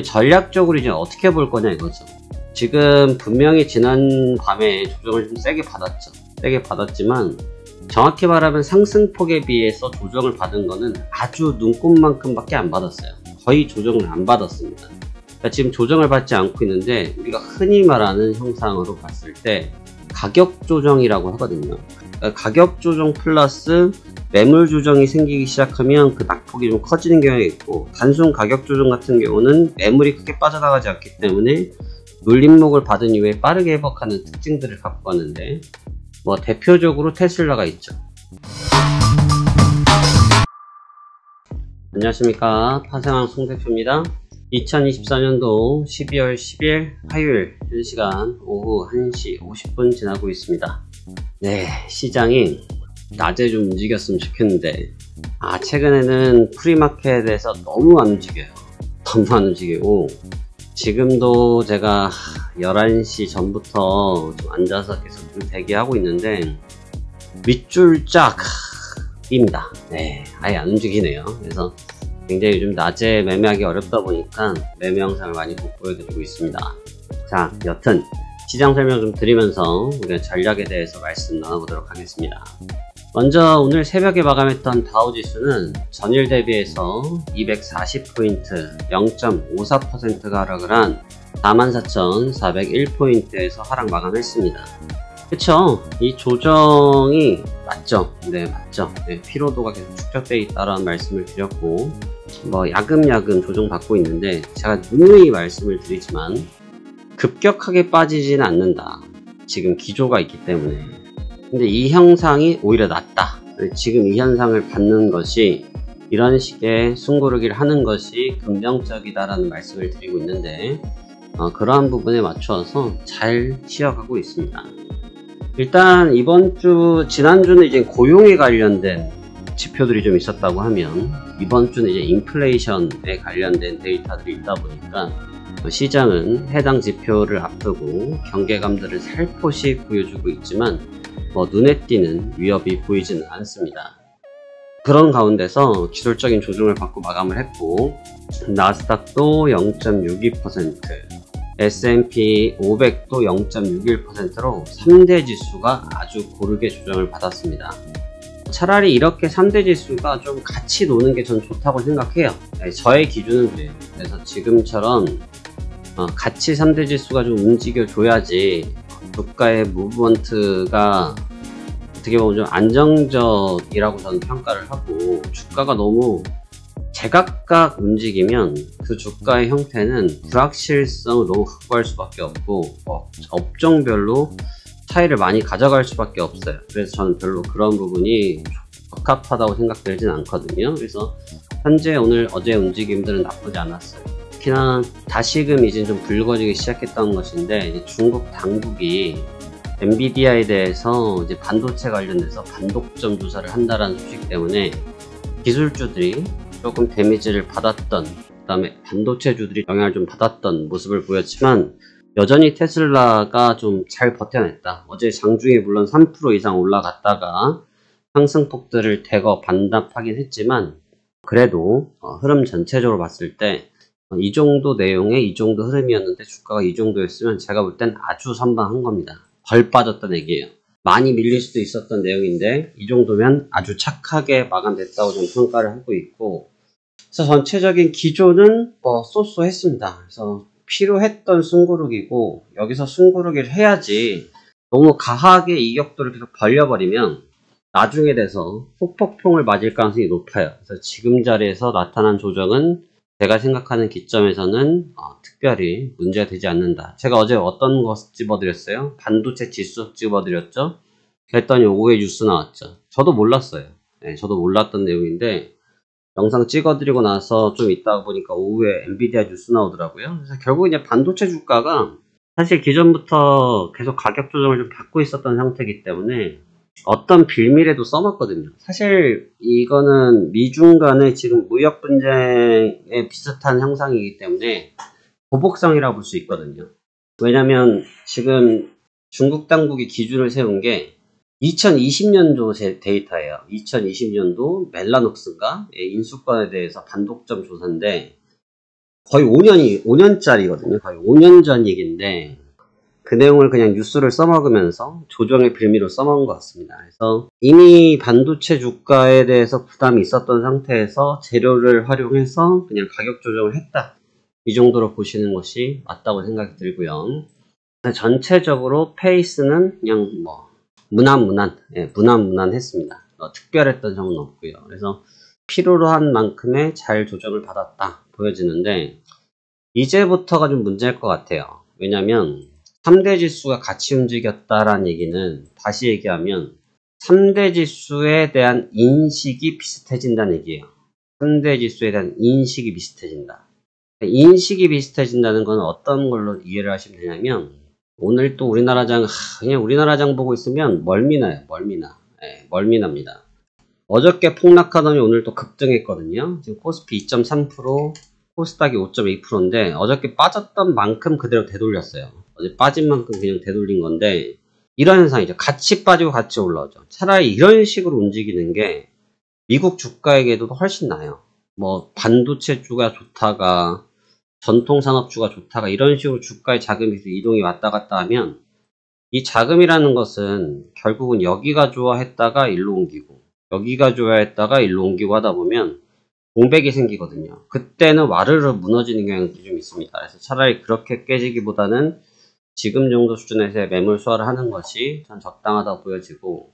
전략적으로 이제 어떻게 볼 거냐 이거죠. 지금 분명히 지난 밤에 조정을 좀 세게 받았죠. 세게 받았지만 정확히 말하면 상승폭에 비해서 조정을 받은 거는 아주 눈꼽만큼 밖에 안 받았어요. 거의 조정을 안 받았습니다. 그러니까 지금 조정을 받지 않고 있는데, 우리가 흔히 말하는 형상으로 봤을 때 가격 조정이라고 하거든요. 그러니까 가격 조정 플러스 매물 조정이 생기기 시작하면 그 낙폭이 좀 커지는 경향이 있고, 단순 가격 조정 같은 경우는 매물이 크게 빠져나가지 않기 때문에 눌림목을 받은 이후에 빠르게 회복하는 특징들을 갖고 왔는데, 대표적으로 테슬라가 있죠. 안녕하십니까, 파생왕 송대표입니다. 2024년도 12월 10일 화요일 현시간 오후 1시 50분 지나고 있습니다. 네, 시장이 낮에 좀 움직였으면 좋겠는데, 최근에는 프리마켓에서 너무 안 움직여요. 너무 안 움직이고, 지금도 제가 11시 전부터 좀 앉아서 계속 좀 대기하고 있는데 밑줄 쫙입니다. 네, 아예 안 움직이네요. 그래서 굉장히 좀 낮에 매매하기 어렵다 보니까 매매 영상을 많이 못 보여드리고 있습니다. 자, 여튼 시장 설명 좀 드리면서 우리가 전략에 대해서 말씀 나눠보도록 하겠습니다. 먼저 오늘 새벽에 마감했던 다우지수는 전일 대비해서 240포인트 0.54%가 하락을 한 44,401포인트에서 하락 마감했습니다. 그쵸? 이 조정이 맞죠? 네, 맞죠? 네, 피로도가 계속 축적되어 있다라는 말씀을 드렸고, 야금야금 조정받고 있는데, 제가 누누이 말씀을 드리지만 급격하게 빠지지는 않는다. 지금 기조가 있기 때문에. 근데 이 형상이 오히려 낫다. 지금 이 현상을 받는 것이, 이런 식의 숨고르기를 하는 것이 긍정적이다라는 말씀을 드리고 있는데, 그러한 부분에 맞춰서 잘 쉬어가고 있습니다. 일단 지난주는 이제 고용에 관련된 지표들이 좀 있었다고 하면, 이번 주는 이제 인플레이션에 관련된 데이터들이 있다 보니까 시장은 해당 지표를 앞두고 경계감들을 살포시 보여주고 있지만 눈에 띄는 위협이 보이지는 않습니다. 그런 가운데서 기술적인 조정을 받고 마감을 했고, 나스닥도 0.62%, S&P 500도 0.61%로 3대 지수가 아주 고르게 조정을 받았습니다. 차라리 이렇게 3대 지수가 좀 같이 노는 게 전 좋다고 생각해요. 저의 기준은 그래요. 그래서 지금처럼 같이 3대 지수가 좀 움직여 줘야지 주가의 무브먼트가 어떻게 보면 좀 안정적이라고 저는 평가를 하고, 주가가 너무 제각각 움직이면 그 주가의 형태는 불확실성을 너무 확보할 수밖에 없고, 업종별로 차이를 많이 가져갈 수밖에 없어요. 그래서 저는 별로 그런 부분이 적합하다고 생각되진 않거든요. 그래서 현재 어제 움직임들은 나쁘지 않았어요. 특히나 다시금 이제 좀 붉어지기 시작했던 것인데, 이제 중국 당국이 엔비디아에 대해서 이제 반도체 관련해서 반독점 조사를 한다라는 소식 때문에 기술주들이 조금 데미지를 받았던, 그 다음에 반도체주들이 영향을 좀 받았던 모습을 보였지만, 여전히 테슬라가 좀 잘 버텨냈다. 어제 장중에 물론 3% 이상 올라갔다가 상승폭들을 대거 반납하긴 했지만, 그래도 흐름 전체적으로 봤을 때 이 정도 내용의 이 정도 흐름이었는데 주가가 이 정도였으면 제가 볼 땐 아주 선방한 겁니다. 덜 빠졌던 얘기예요. 많이 밀릴 수도 있었던 내용인데 이 정도면 아주 착하게 마감됐다고 저는 평가를 하고 있고, 그래서 전체적인 기조는 쏘쏘했습니다. 그래서 필요했던 숨고르기고, 여기서 숨고르기를 해야지 너무 가하게 이격도를 계속 벌려버리면 나중에 돼서 후폭풍을 맞을 가능성이 높아요. 그래서 지금 자리에서 나타난 조정은 제가 생각하는 기점에서는 특별히 문제가 되지 않는다. 제가 어제 어떤 거 집어드렸어요? 반도체 지수 집어드렸죠? 그랬더니 오후에 뉴스 나왔죠. 저도 몰랐어요. 네, 저도 몰랐던 내용인데 영상 찍어드리고 나서 좀 있다가 보니까 오후에 엔비디아 뉴스 나오더라고요. 그래서 결국 이제 반도체 주가가 사실 기존부터 계속 가격 조정을 좀 받고 있었던 상태이기 때문에 어떤 빌미래도 써놨거든요. 사실 이거는 미중 간의 지금 무역 분쟁에 비슷한 형상이기 때문에 보복성이라고 볼 수 있거든요. 왜냐면 지금 중국 당국이 기준을 세운 게 2020년도 데이터예요. 2020년도 멜라녹스인가 인수권에 대해서 반독점 조사인데, 거의 5년짜리거든요. 거의 5년 전 얘기인데, 그 내용을 그냥 뉴스를 써먹으면서 조정의 빌미로 써먹은 것 같습니다. 그래서 이미 반도체 주가에 대해서 부담이 있었던 상태에서 재료를 활용해서 그냥 가격 조정을 했다. 이 정도로 보시는 것이 맞다고 생각이 들고요. 전체적으로 페이스는 그냥 무난무난했습니다. 특별했던 점은 없고요. 그래서 필요로 한 만큼의 잘 조정을 받았다 보여지는데, 이제부터가 좀 문제일 것 같아요. 왜냐면 3대 지수가 같이 움직였다라는 얘기는, 다시 얘기하면 3대 지수에 대한 인식이 비슷해진다는 얘기예요. 3대 지수에 대한 인식이 비슷해진다. 인식이 비슷해진다는 건 어떤 걸로 이해를 하시면 되냐면, 오늘 또 그냥 우리나라장 보고 있으면 멀미나요. 멀미납니다. 어저께 폭락하더니 오늘 또 급등했거든요. 지금 코스피 2.3%, 코스닥이 5.2%인데 어저께 빠졌던 만큼 그대로 되돌렸어요. 어제 빠진 만큼 그냥 되돌린 건데, 이런 현상이죠. 같이 빠지고 같이 올라오죠. 차라리 이런 식으로 움직이는 게 미국 주가에게도 훨씬 나아요. 반도체주가 좋다가 전통산업주가 좋다가 이런 식으로 주가의 자금이 이동이 왔다 갔다 하면, 이 자금이라는 것은 결국은 여기가 좋아했다가 일로 옮기고 여기가 좋아했다가 일로 옮기고 하다 보면 공백이 생기거든요. 그때는 와르르 무너지는 경향이 좀 있습니다. 그래서 차라리 그렇게 깨지기보다는 지금 정도 수준에서의 매물 수화를 하는 것이 전 적당하다고 보여지고,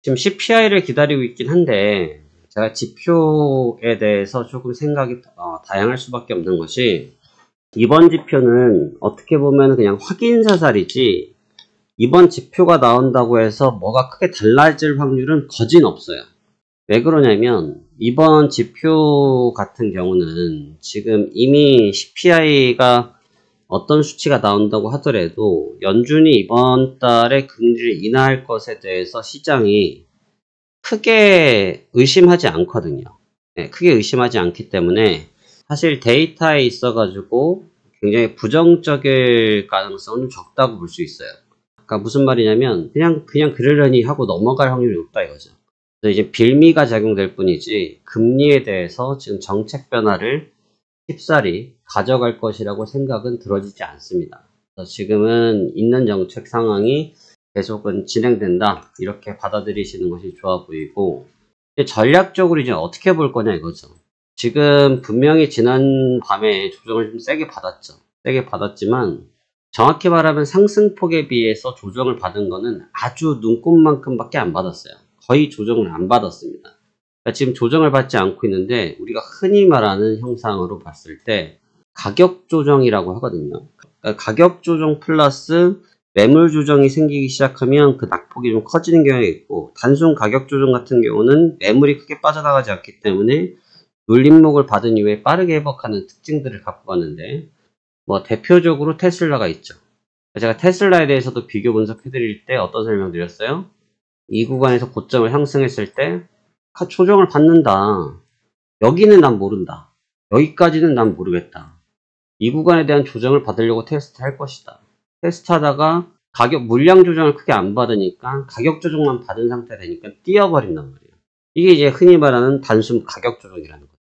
지금 CPI를 기다리고 있긴 한데, 제가 지표에 대해서 조금 생각이 다양할 수밖에 없는 것이, 이번 지표는 어떻게 보면 그냥 확인 사살이지, 이번 지표가 나온다고 해서 뭐가 크게 달라질 확률은 거진 없어요. 왜 그러냐면, 이번 지표 같은 경우는 지금 이미 CPI가 어떤 수치가 나온다고 하더라도 연준이 이번 달에 금리를 인하할 것에 대해서 시장이 크게 의심하지 않거든요. 크게 의심하지 않기 때문에 사실 데이터에 있어가지고 굉장히 부정적일 가능성은 적다고 볼 수 있어요. 그러니까 무슨 말이냐면 그냥 그러려니 하고 넘어갈 확률이 높다 이거죠. 그래서 이제 빌미가 작용될 뿐이지 금리에 대해서 지금 정책 변화를 쉽사리 가져갈 것이라고 생각은 들어지지 않습니다. 그래서 지금은 있는 정책 상황이 계속은 진행된다, 이렇게 받아들이시는 것이 좋아 보이고, 전략적으로 이제 어떻게 볼 거냐 이거죠. 지금 분명히 지난 밤에 조정을 좀 세게 받았죠. 세게 받았지만 정확히 말하면 상승폭에 비해서 조정을 받은 거는 아주 눈꼽만큼밖에 안 받았어요. 거의 조정을 안 받았습니다. 그러니까 지금 조정을 받지 않고 있는데, 우리가 흔히 말하는 형상으로 봤을 때 가격 조정이라고 하거든요. 그러니까 가격 조정 플러스 매물 조정이 생기기 시작하면 그 낙폭이 좀 커지는 경향이 있고, 단순 가격 조정 같은 경우는 매물이 크게 빠져나가지 않기 때문에 눌림목을 받은 이후에 빠르게 회복하는 특징들을 갖고 가는데, 대표적으로 테슬라가 있죠. 제가 테슬라에 대해서도 비교 분석해 드릴 때 어떤 설명 드렸어요? 이 구간에서 고점을 상승했을 때 조정을 받는다. 여기는 난 모른다. 여기까지는 난 모르겠다. 이 구간에 대한 조정을 받으려고 테스트 할 것이다. 테스트하다가 물량 조정을 크게 안 받으니까 가격 조정만 받은 상태 되니까 뛰어버린단 말이에요. 이게 이제 흔히 말하는 단순 가격 조정이라는 거예요.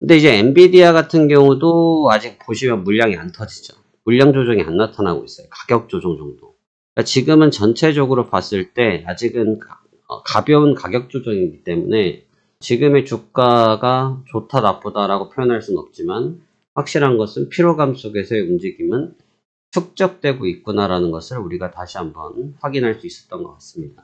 근데 이제 엔비디아 같은 경우도 아직 보시면 물량이 안 터지죠. 물량 조정이 안 나타나고 있어요. 가격 조정 정도. 그러니까 지금은 전체적으로 봤을 때 아직은 가벼운 가격 조정이기 때문에 지금의 주가가 좋다 나쁘다라고 표현할 수는 없지만, 확실한 것은 피로감 속에서의 움직임은 축적되고 있구나라는 것을 우리가 다시 한번 확인할 수 있었던 것 같습니다.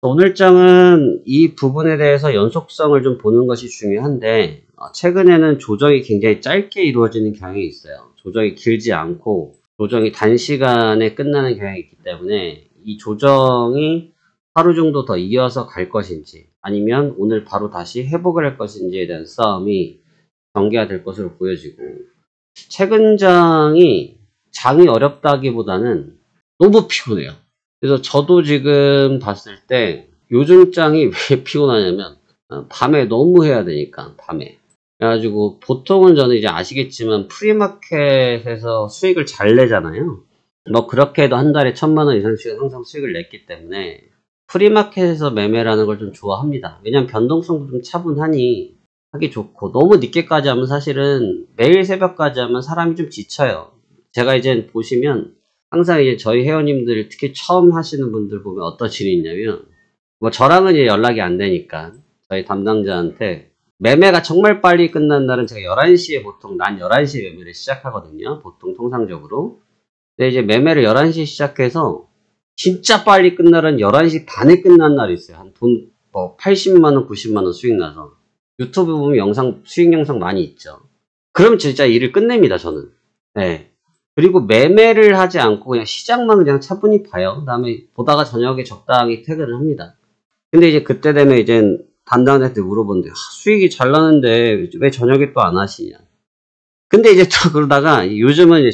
오늘 장은 이 부분에 대해서 연속성을 좀 보는 것이 중요한데, 최근에는 조정이 굉장히 짧게 이루어지는 경향이 있어요. 조정이 길지 않고 조정이 단시간에 끝나는 경향이 있기 때문에, 이 조정이 하루 정도 더 이어서 갈 것인지 아니면 오늘 바로 다시 회복을 할 것인지에 대한 싸움이 전개가 될 것으로 보여지고, 최근 장이 어렵다기보다는 너무 피곤해요. 그래서 저도 지금 봤을 때 요즘 장이 왜 피곤하냐면, 밤에 너무 해야 되니까, 밤에. 그래가지고, 보통은 저는 이제 아시겠지만, 프리마켓에서 수익을 잘 내잖아요. 뭐, 그렇게 해도 한 달에 1,000만원 이상씩 항상 수익을 냈기 때문에, 프리마켓에서 매매라는 걸 좀 좋아합니다. 왜냐면 변동성도 좀 차분하니, 하기 좋고, 너무 늦게까지 하면 사실은, 매일 새벽까지 하면 사람이 좀 지쳐요. 제가 이제 보시면, 항상 이제 저희 회원님들, 특히 처음 하시는 분들 보면 어떤 질이 있냐면, 뭐 저랑은 이제 연락이 안 되니까, 저희 담당자한테, 매매가 정말 빨리 끝난 날은 제가 11시에 보통, 난 11시에 매매를 시작하거든요. 보통 통상적으로. 근데 이제 매매를 11시에 시작해서, 진짜 빨리 끝날은 11시 반에 끝난 날이 있어요. 한 돈, 80만원, 90만원 수익 나서. 유튜브 보면 수익 영상 많이 있죠. 그럼 진짜 일을 끝냅니다, 저는. 네. 그리고 매매를 하지 않고 그냥 시장만 그냥 차분히 봐요. 그 다음에 보다가 저녁에 적당히 퇴근을 합니다. 근데 이제 그때 되면 이제 담당자한테 물어보는데, 수익이 잘 나는데 왜 저녁에 또 안 하시냐. 근데 이제 또 그러다가 요즘은 이제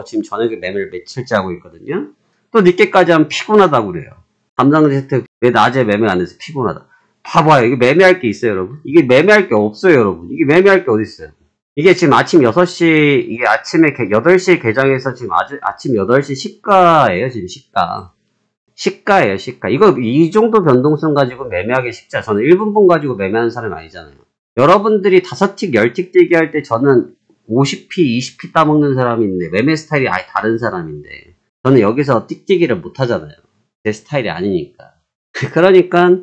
지금 저녁에 매매를 며칠째 하고 있거든요. 또 늦게까지 하면 피곤하다고 그래요. 담당자한테 왜 낮에 매매 안 해서 피곤하다. 봐봐요. 이게 매매할 게 있어요, 여러분. 이게 매매할 게 없어요, 여러분. 이게 매매할 게 어디 있어요. 이게 지금 아침 6시, 이게 아침에 8시에 개장해서 지금 아침 8시 시가예요, 지금 시가. 시가예요, 시가. 이 정도 변동성 가지고 매매하기 쉽지 않아요. 저는 1분봉 가지고 매매하는 사람이 아니잖아요. 여러분들이 5틱, 10틱 뛰기 할 때 저는 50p, 20p 따먹는 사람인데, 매매 스타일이 아예 다른 사람인데, 저는 여기서 띡뛰기를 못 하잖아요. 제 스타일이 아니니까. 그러니까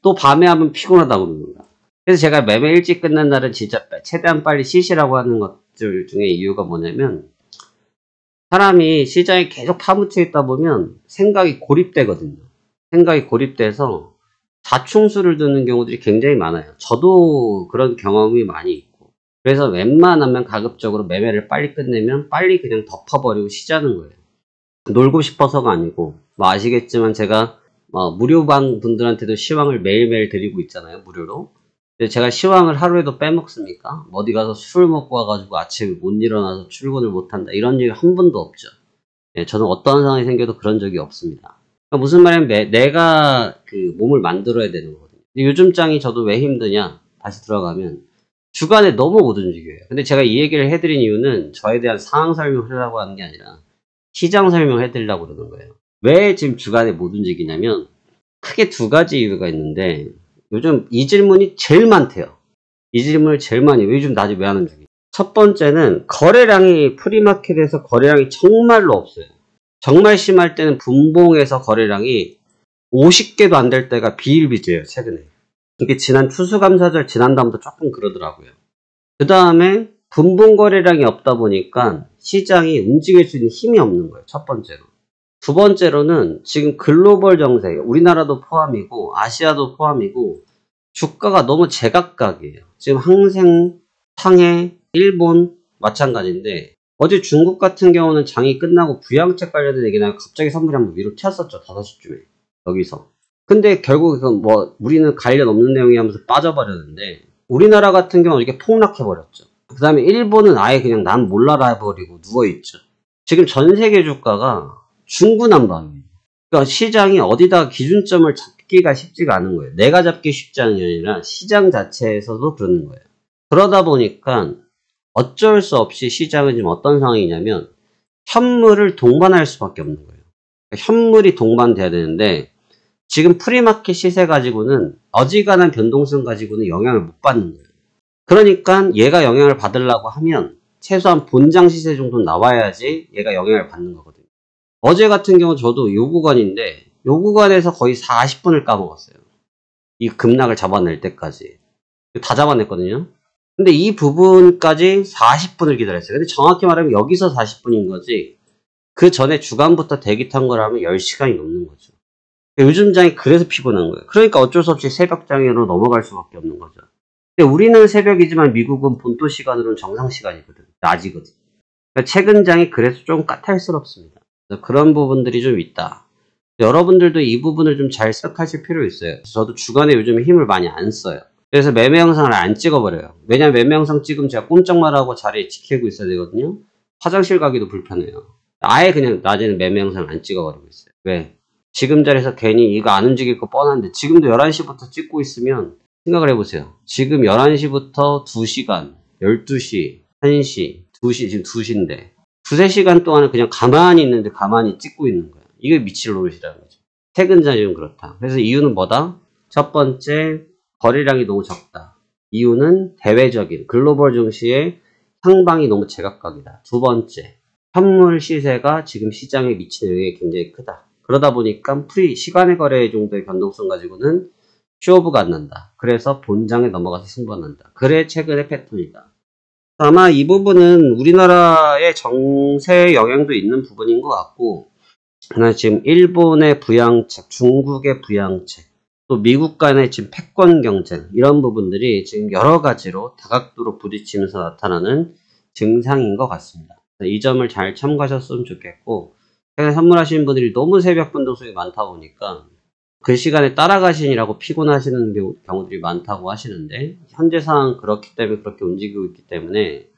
또 밤에 하면 피곤하다고 그럽니다. 그래서 제가 매매 일찍 끝난 날은 진짜 최대한 빨리 쉬시라고 하는 것들 중에 이유가 뭐냐면, 사람이 시장에 계속 파묻혀 있다 보면 생각이 고립되거든요. 생각이 고립돼서 자충수를 두는 경우들이 굉장히 많아요. 저도 그런 경험이 많이 있고. 그래서 웬만하면 가급적으로 매매를 빨리 끝내면 빨리 그냥 덮어버리고 쉬자는 거예요. 놀고 싶어서가 아니고, 뭐 아시겠지만 제가 무료방 분들한테도 시황을 매일매일 드리고 있잖아요, 무료로. 근데 제가 시황을 하루에도 빼먹습니까? 어디 가서 술 먹고 와가지고 아침에 못 일어나서 출근을 못한다, 이런 일이 한 번도 없죠. 예, 저는 어떠한 상황이 생겨도 그런 적이 없습니다. 그러니까 무슨 말이냐면 내가 그 몸을 만들어야 되는 거거든요. 근데 요즘 장이 저도 왜 힘드냐, 다시 들어가면 주간에 너무 못 움직여요. 근데 제가 이 얘기를 해드린 이유는 저에 대한 상황 설명을 하려고 하는 게 아니라 시장 설명을 해드리려고 그러는 거예요. 왜 지금 주간에 못 움직이냐면 크게 두 가지 이유가 있는데, 요즘 이 질문이 제일 많대요. 이 질문을 제일 많이 해요. 요즘 낮에 왜 안 움직이냐. 첫 번째는 거래량이, 프리마켓에서 거래량이 정말로 없어요. 정말 심할 때는 분봉에서 거래량이 50개도 안 될 때가 비일비재해요, 최근에. 이게 지난 추수감사절 지난 다음부터 조금 그러더라고요. 그 다음에 분봉 거래량이 없다 보니까 시장이 움직일 수 있는 힘이 없는 거예요, 첫 번째로. 두 번째로는 지금 글로벌 정세, 우리나라도 포함이고 아시아도 포함이고 주가가 너무 제각각이에요. 지금 항생, 상해, 일본 마찬가지인데, 어제 중국 같은 경우는 장이 끝나고 부양책 관련된 얘기 나고 갑자기 선물이 한번 위로 튀었었죠, 5시쯤에 여기서. 근데 결국 뭐 우리는 관련 없는 내용이 하면서 빠져버렸는데, 우리나라 같은 경우는 이렇게 폭락해버렸죠. 그 다음에 일본은 아예 그냥 난 몰라라 해버리고 누워있죠. 지금 전 세계 주가가 중구난방이에요. 그러니까 시장이 어디다 기준점을 잡기가 쉽지가 않은 거예요. 내가 잡기 쉽지 않은 게 아니라 시장 자체에서도 그러는 거예요. 그러다 보니까 어쩔 수 없이 시장은 지금 어떤 상황이냐면 현물을 동반할 수밖에 없는 거예요. 그러니까 현물이 동반돼야 되는데, 지금 프리마켓 시세 가지고는 어지간한 변동성 가지고는 영향을 못 받는 거예요. 그러니까 얘가 영향을 받으려고 하면 최소한 본장 시세 정도는 나와야지 얘가 영향을 받는 거거든요. 어제 같은 경우 저도 요 구간인데, 요 구간에서 거의 40분을 까먹었어요. 이 급락을 잡아낼 때까지. 다 잡아냈거든요. 근데 이 부분까지 40분을 기다렸어요. 근데 정확히 말하면 여기서 40분인 거지, 그 전에 주간부터 대기 탄 거라면 10시간이 넘는 거죠. 요즘 장이 그래서 피곤한 거예요. 그러니까 어쩔 수 없이 새벽장으로 넘어갈 수밖에 없는 거죠. 근데 우리는 새벽이지만 미국은 본토 시간으로는 정상 시간이거든. 낮이거든. 그러니까 최근 장이 그래서 좀 까탈스럽습니다. 그런 부분들이 좀 있다. 여러분들도 이 부분을 좀 잘 생각하실 필요 있어요. 저도 주간에 요즘 힘을 많이 안 써요. 그래서 매매 영상을 안 찍어버려요. 왜냐면 매매 영상 찍으면 제가 꼼짝만 하고 자리에 지키고 있어야 되거든요. 화장실 가기도 불편해요. 아예 그냥 낮에는 매매 영상을 안 찍어버리고 있어요. 왜? 지금 자리에서 괜히 이거 안 움직일 거 뻔한데, 지금도 11시부터 찍고 있으면 생각을 해보세요. 지금 11시부터 2시간, 12시, 1시, 2시, 지금 2시인데 두세 시간 동안은 그냥 가만히 있는데 가만히 찍고 있는 거야. 이게 미칠 노릇이라는 거죠. 퇴근 자리는 그렇다. 그래서 이유는 뭐다? 첫 번째, 거래량이 너무 적다. 이유는 대외적인 글로벌 증시의 상방이 너무 제각각이다. 두 번째, 현물 시세가 지금 시장에 미치는 영향이 굉장히 크다. 그러다 보니까 시간의 거래 정도의 변동성 가지고는 쇼오브가 안 난다. 그래서 본장에 넘어가서 승부가 난다. 그래 최근의 패턴이다. 아마 이 부분은 우리나라의 정세에 영향도 있는 부분인 것 같고, 지금 일본의 부양책, 중국의 부양책, 또 미국 간의 지금 패권 경쟁, 이런 부분들이 지금 여러 가지로 다각도로 부딪히면서 나타나는 증상인 것 같습니다. 이 점을 잘 참고하셨으면 좋겠고, 최근에 선물하시는 분들이 너무 새벽 변동성이 많다 보니까 그 시간에 따라가시느라고 피곤하시는 경우들이 많다고 하시는데, 현재 상황 그렇기 때문에 그렇게 움직이고 있기 때문에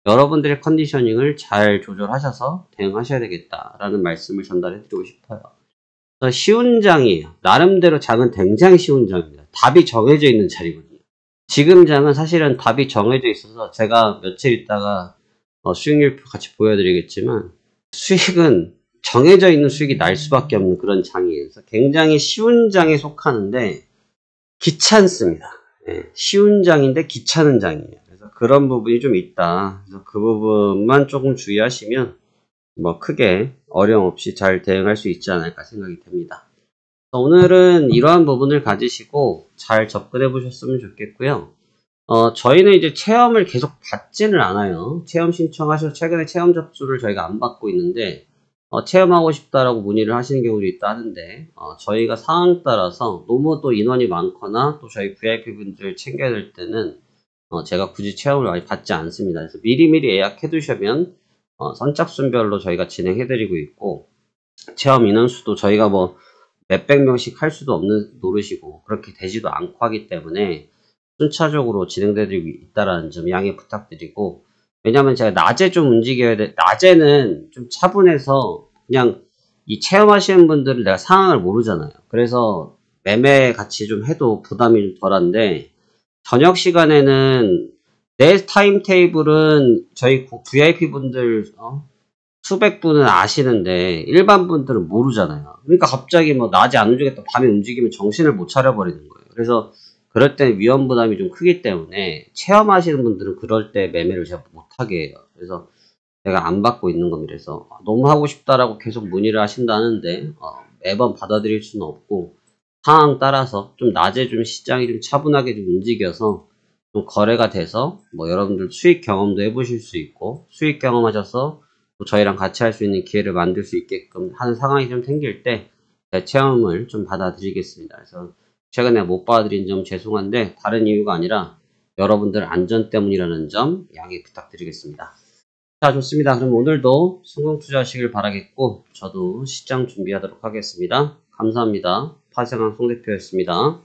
여러분들의 컨디셔닝을 잘 조절하셔서 대응하셔야 되겠다라는 말씀을 전달해 드리고 싶어요. 쉬운 장이에요. 나름대로 장은 굉장히 쉬운 장입니다. 답이 정해져 있는 자리거든요. 지금 장은 사실은 답이 정해져 있어서 제가 며칠 있다가 수익률표 같이 보여드리겠지만, 수익은 정해져 있는 수익이 날 수밖에 없는 그런 장이에요. 그래서 굉장히 쉬운 장에 속하는데 귀찮습니다. 쉬운 장인데 귀찮은 장이에요. 그래서 그런 부분이 좀 있다. 그래서 그 부분만 조금 주의하시면 크게 어려움 없이 잘 대응할 수 있지 않을까 생각이 됩니다. 오늘은 이러한 부분을 가지시고 잘 접근해 보셨으면 좋겠고요. 저희는 이제 체험을 계속 받지는 않아요. 체험 신청하셔서 최근에 체험 접수를 저희가 안 받고 있는데, 체험하고 싶다라고 문의를 하시는 경우도 있다 하는데, 저희가 상황 따라서 너무 또 인원이 많거나 또 저희 VIP 분들 챙겨야 될 때는 제가 굳이 체험을 많이 받지 않습니다. 그래서 미리미리 예약해 두시면 선착순별로 저희가 진행해 드리고 있고, 체험 인원수도 저희가 몇백 명씩 할 수도 없는 노릇이고 그렇게 되지도 않고 하기 때문에 순차적으로 진행되고 있다는 점 양해 부탁드리고, 왜냐면 제가 낮에 좀 움직여야 돼. 낮에는 좀 차분해서 그냥 이 체험하시는 분들은 내가 상황을 모르잖아요. 그래서 매매 같이 좀 해도 부담이 좀 덜한데, 저녁 시간에는 내 타임 테이블은 저희 VIP 분들 수백 분은 아시는데 일반 분들은 모르잖아요. 그러니까 갑자기 낮에 안 움직였다 밤에 움직이면 정신을 못 차려버리는 거예요. 그래서 그럴 때 위험 부담이 좀 크기 때문에 체험하시는 분들은 그럴 때 매매를 제가 못하게 해요. 그래서 제가 안 받고 있는 겁니다. 그래서 너무 하고 싶다라고 계속 문의를 하신다는데 매번 받아들일 수는 없고, 상황 따라서 좀 낮에 좀 시장이 좀 차분하게 좀 움직여서 좀 거래가 돼서 여러분들 수익 경험도 해보실 수 있고, 수익 경험하셔서 또 저희랑 같이 할 수 있는 기회를 만들 수 있게끔 하는 상황이 좀 생길 때 체험을 좀 받아드리겠습니다. 그래서 최근에 못 받아드린 점 죄송한데 다른 이유가 아니라 여러분들 안전 때문이라는 점 양해 부탁드리겠습니다. 자, 좋습니다. 그럼 오늘도 성공 투자하시길 바라겠고, 저도 시장 준비하도록 하겠습니다. 감사합니다. 파생한 송 대표였습니다.